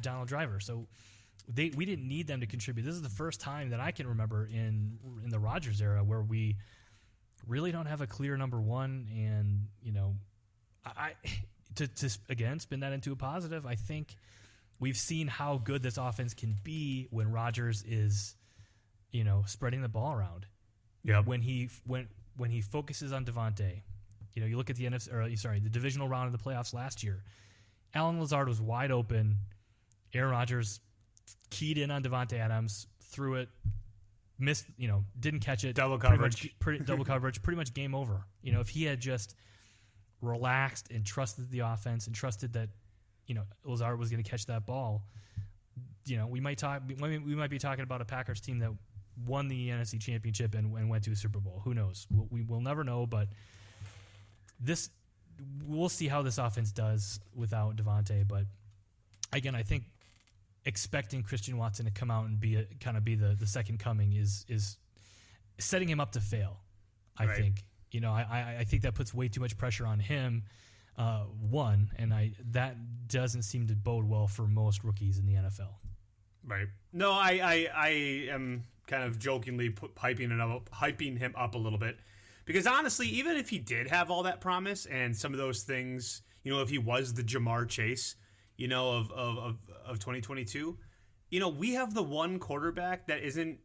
Donald Driver. So we didn't need them to contribute. This is the first time that I can remember in the Rodgers era where we really don't have a clear number one. And, to again, spin that into a positive, I think we've seen how good this offense can be when Rodgers is, spreading the ball around. Yeah. When he focuses on Devonte, you look at the divisional round of the playoffs last year. Allen Lazard was wide open. Aaron Rodgers keyed in on Devonte Adams, threw it, missed, didn't catch it. Double coverage. Double coverage, pretty much game over. If he had just relaxed and trusted the offense and trusted that, Lazard was going to catch that ball, we might be talking about a Packers team that won the NFC Championship and went to a Super Bowl. Who knows? We'll never know, but we'll see how this offense does without Devonte. But again, I think expecting Christian Watson to come out and be the second coming is setting him up to fail. I think. I think that puts way too much pressure on him. That doesn't seem to bode well for most rookies in the NFL. Right. No, I am kind of jokingly hyping him up a little bit. Because honestly, even if he did have all that promise and some of those things, if he was the Jamar Chase, of 2022, we have the one quarterback that isn't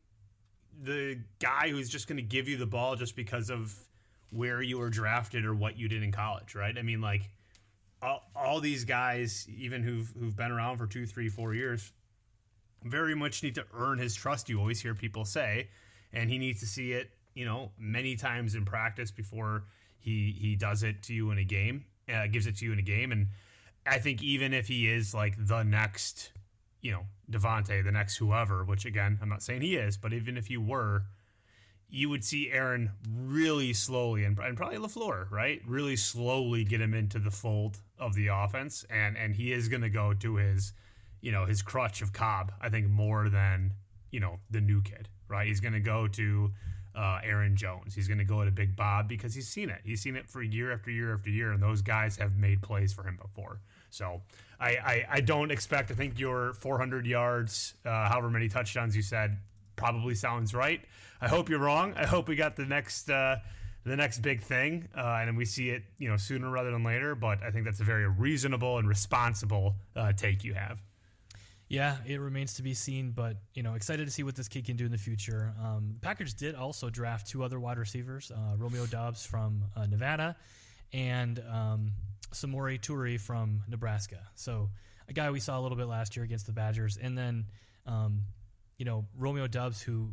the guy who's just going to give you the ball just because of where you were drafted or what you did in college, right? I mean, like all these guys, even who've been around for 2, 3, 4 years, very much need to earn his trust. You always hear people say, and he needs to see it, many times in practice before he does it to you in a game, gives it to you in a game. And I think even if he is like the next, Devonte, the next whoever, which again, I'm not saying he is, but even if you were, you would see Aaron really slowly and probably LaFleur, right? Really slowly get him into the fold of the offense. And he is going to go to his, his crutch of Cobb, I think more than, the new kid, right? He's going to go to Aaron Jones. He's going to go to Big Bob because he's seen it. He's seen it for year after year after year, and those guys have made plays for him before. So I don't expect, I think your 400 yards, however many touchdowns you said, probably sounds right. I hope you're wrong. I hope we got the next big thing, and we see it sooner rather than later, but I think that's a very reasonable and responsible take you have. Yeah, it remains to be seen, but excited to see what this kid can do in the future. The Packers did also draft 2 other wide receivers, Romeo Doubs from Nevada and Samori Toure from Nebraska. So a guy we saw a little bit last year against the Badgers, and then Romeo Doubs, who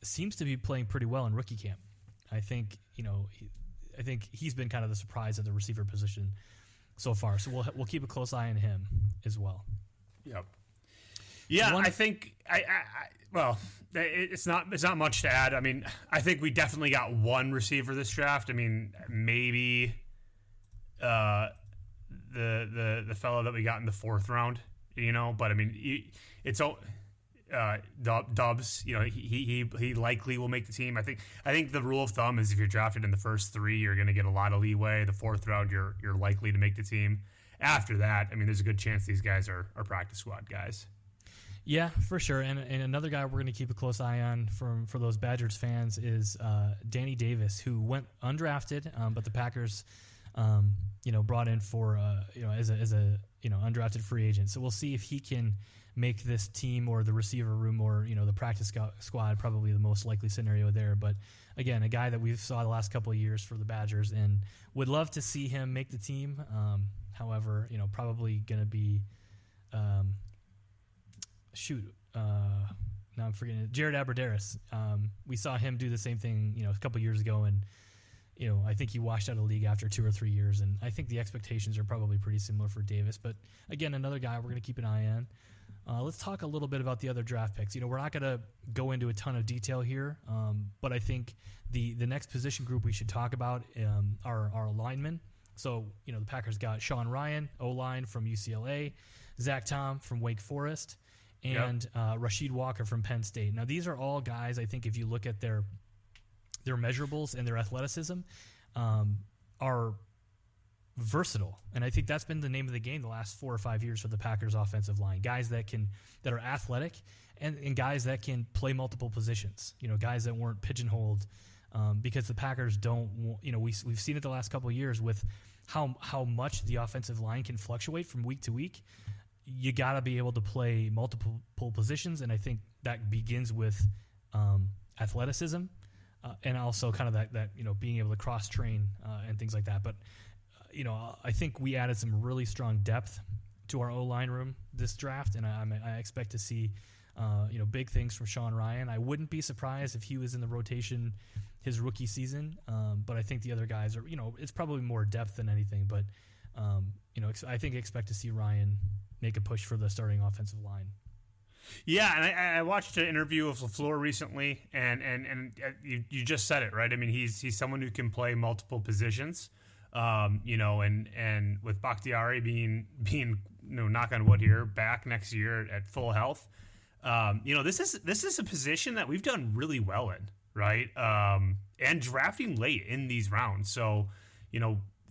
seems to be playing pretty well in rookie camp. I think he's been kind of the surprise at the receiver position so far. So we'll keep a close eye on him as well. Yep. Yeah, I think it's not much to add. I mean, I think we definitely got one receiver this draft. I mean, maybe the fellow that we got in the 4th round, but I mean, it's Dubs. He likely will make the team. I think the rule of thumb is if you're drafted in the first 3, you're going to get a lot of leeway. The 4th round, you're likely to make the team. After that, I mean, there's a good chance these guys are practice squad guys. Yeah, for sure. And another guy we're going to keep a close eye on for those Badgers fans is Danny Davis, who went undrafted, but the Packers, brought in for as a undrafted free agent. So we'll see if he can make this team or the receiver room or the practice squad, probably the most likely scenario there. But again, a guy that we've saw the last couple of years for the Badgers and would love to see him make the team. However, probably going to be now I'm forgetting it. Jared Abbrederis. We saw him do the same thing a couple of years ago, and I think he washed out of the league after 2 or 3 years, and I think the expectations are probably pretty similar for Davis. But again, another guy we're going to keep an eye on. Let's talk a little bit about the other draft picks. We're not going to go into a ton of detail here, but I think the next position group we should talk about are linemen. So, the Packers got Sean Ryan, O-line from UCLA, Zach Tom from Wake Forest, and Rasheed Walker from Penn State. Now, these are all guys, I think, if you look at their measurables and their athleticism, are versatile. And I think that's been the name of the game the last 4 or 5 years for the Packers offensive line. Guys that are athletic and guys that can play multiple positions. Guys that weren't pigeonholed because the Packers don't. We've seen it the last couple of years with how much the offensive line can fluctuate from week to week. You got to be able to play multiple positions, and I think that begins with athleticism and also kind of that being able to cross train and things like that. But I think we added some really strong depth to our O-line room this draft, and I expect to see big things from Sean Ryan. I wouldn't be surprised if he was in the rotation his rookie season, but I think the other guys are, it's probably more depth than anything. But I think expect to see Ryan make a push for the starting offensive line. Yeah, and I watched an interview of LaFleur recently, and you just said it, right? I mean, he's someone who can play multiple positions, and with Bakhtiari being knock on wood here, back next year at full health, this is a position that we've done really well in, right? And drafting late in these rounds, so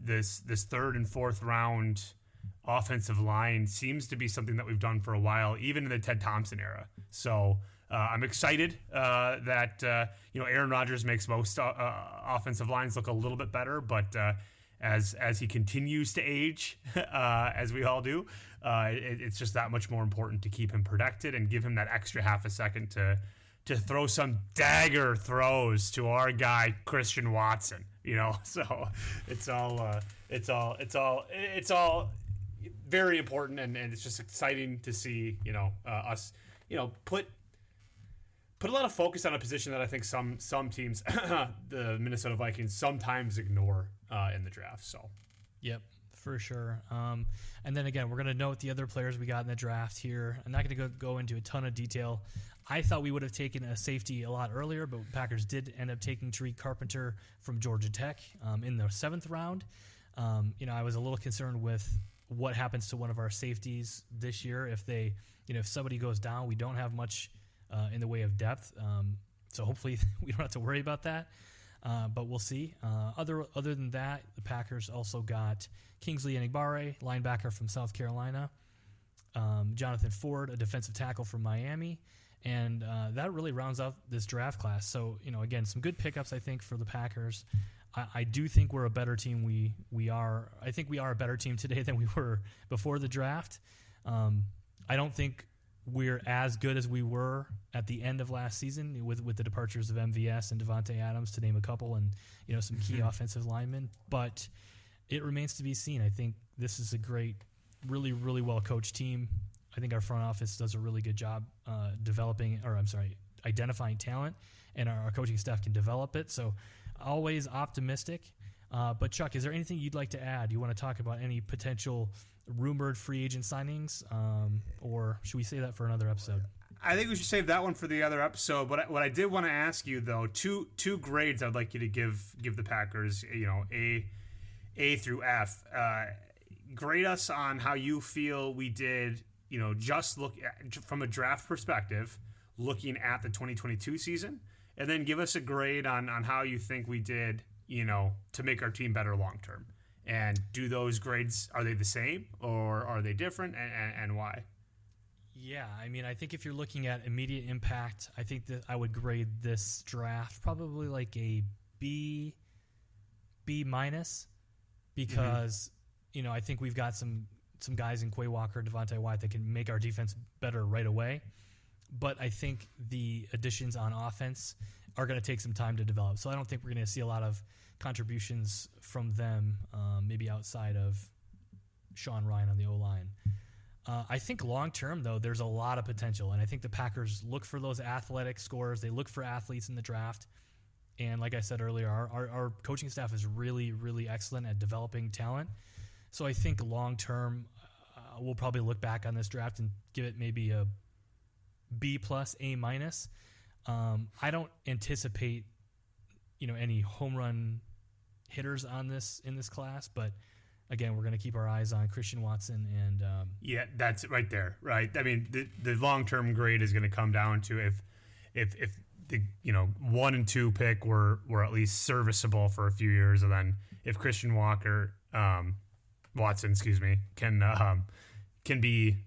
this third and fourth round offensive line seems to be something that we've done for a while, even in the Ted Thompson era. So I'm excited that Aaron Rodgers makes most offensive lines look a little bit better, but as he continues to age, as we all do, it's just that much more important to keep him protected and give him that extra half a second to throw some dagger throws to our guy Christian Watson. So it's all very important, and it's just exciting to see us put a lot of focus on a position that I think some teams, the Minnesota Vikings, sometimes ignore in the draft. So, yep, for sure. And then again, we're going to note the other players we got in the draft here. I'm not going to go into a ton of detail. I thought we would have taken a safety a lot earlier, but Packers did end up taking Tariq Carpenter from Georgia Tech in the 7th round. I was a little concerned with what happens to one of our safeties this year if if somebody goes down. We don't have much in the way of depth, so hopefully we don't have to worry about that. But we'll see. Other than that, the Packers also got Kingsley Enagbare, linebacker from South Carolina, Jonathan Ford, a defensive tackle from Miami, and that really rounds out this draft class. So again, some good pickups I think for the Packers. I do think we're a better team. I think we are a better team today than we were before the draft. I don't think we're as good as we were at the end of last season with the departures of MVS and Devonte Adams, to name a couple, and some key offensive linemen. But it remains to be seen. I think this is a great, really, really well coached team. I think our front office does a really good job identifying talent, and our coaching staff can develop it. So always optimistic. But Chuck, is there anything you'd like to add? You want to talk about any potential rumored free agent signings, or should we save that for another episode? I think we should save that one for the other episode. But what I did want to ask you, though, two grades I'd like you to give the Packers, A through F. Grade us on how you feel we did, just look at, from a draft perspective, looking at the 2022 season, and then give us a grade on how you think we did, to make our team better long term. And do those grades, are they the same or are they different, and why? Yeah, I mean, I think if you're looking at immediate impact, I think that I would grade this draft probably like a B minus, because I think we've got some guys in Quay Walker, Devonte Wyatt that can make our defense better right away. But I think the additions on offense are going to take some time to develop. So I don't think we're going to see a lot of contributions from them, maybe outside of Sean Ryan on the O-line. I think long-term, though, there's a lot of potential. And I think the Packers look for those athletic scorers. They look for athletes in the draft. And like I said earlier, our coaching staff is really, really excellent at developing talent. So I think long-term, we'll probably look back on this draft and give it maybe a B plus, A minus. I don't anticipate, any home run hitters in this class, but again, we're going to keep our eyes on Christian Watson and yeah, that's right there, right? I mean, the long-term grade is going to come down to if the 1 and 2 pick were at least serviceable for a few years, and then if Christian Walker Watson, can be,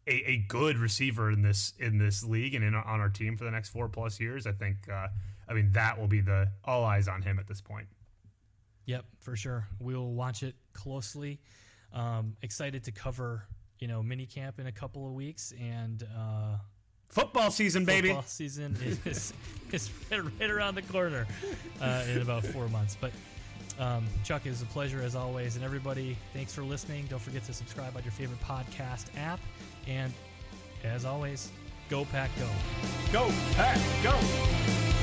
a good receiver in this league and on our team for the next 4+ years. I think, that will be all eyes on him at this point. Yep, for sure. We'll watch it closely. Excited to cover, mini camp in a couple of weeks, and football season, baby. Football season is right around the corner in about 4 months. But Chuck, it was a pleasure as always, and everybody, thanks for listening. Don't forget to subscribe on your favorite podcast app, and as always, go Pack Go. Go Pack Go.